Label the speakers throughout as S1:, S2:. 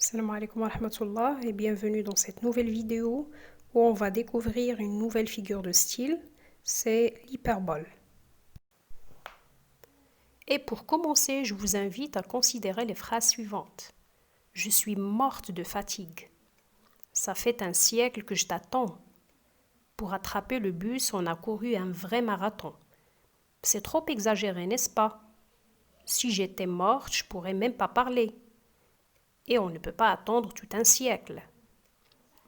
S1: Salam alaikum wa rahmatullah et bienvenue dans cette nouvelle vidéo où on va découvrir une nouvelle figure de style, c'est l'hyperbole. Et pour commencer, je vous invite à considérer les phrases suivantes. Je suis morte de fatigue. Ça fait un siècle que je t'attends. Pour attraper le bus, on a couru un vrai marathon. C'est trop exagéré, n'est-ce pas? Si j'étais morte, je pourrais même pas parler. Et on ne peut pas attendre tout un siècle.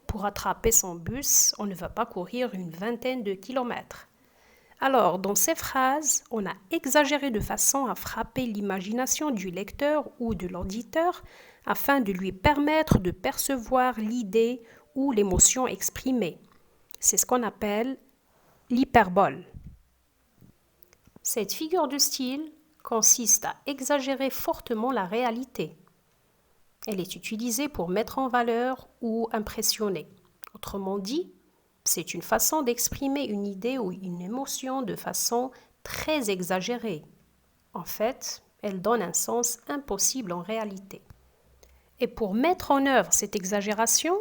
S1: Pour attraper son bus, on ne va pas courir une vingtaine de kilomètres. Alors, dans ces phrases, on a exagéré de façon à frapper l'imagination du lecteur ou de l'auditeur afin de lui permettre de percevoir l'idée ou l'émotion exprimée. C'est ce qu'on appelle l'hyperbole. Cette figure de style consiste à exagérer fortement la réalité. Elle est utilisée pour mettre en valeur ou impressionner. Autrement dit, c'est une façon d'exprimer une idée ou une émotion de façon très exagérée. En fait, elle donne un sens impossible en réalité. Et pour mettre en œuvre cette exagération,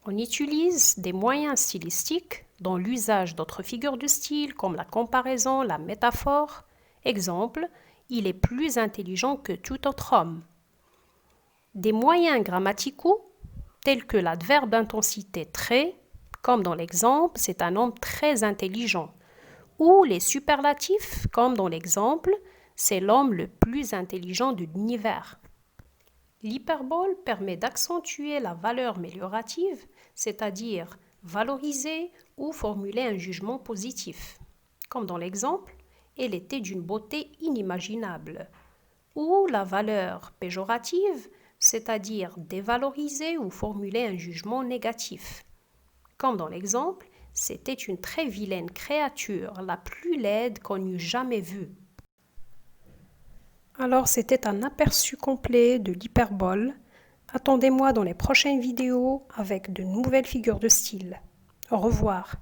S1: on utilise des moyens stylistiques dont l'usage d'autres figures de style comme la comparaison, la métaphore. Exemple, il est plus intelligent que tout autre homme. Des moyens grammaticaux tels que l'adverbe d'intensité très, comme dans l'exemple, c'est un homme très intelligent, ou les superlatifs, comme dans l'exemple, c'est l'homme le plus intelligent de l'univers. L'hyperbole permet d'accentuer la valeur améliorative, c'est-à-dire valoriser ou formuler un jugement positif. Comme dans l'exemple, elle était d'une beauté inimaginable. Ou la valeur péjorative, c'est-à-dire dévaloriser ou formuler un jugement négatif. Comme dans l'exemple, c'était une très vilaine créature, la plus laide qu'on eût jamais vue. Alors c'était un aperçu complet de l'hyperbole. Attendez-moi dans les prochaines vidéos avec de nouvelles figures de style. Au revoir.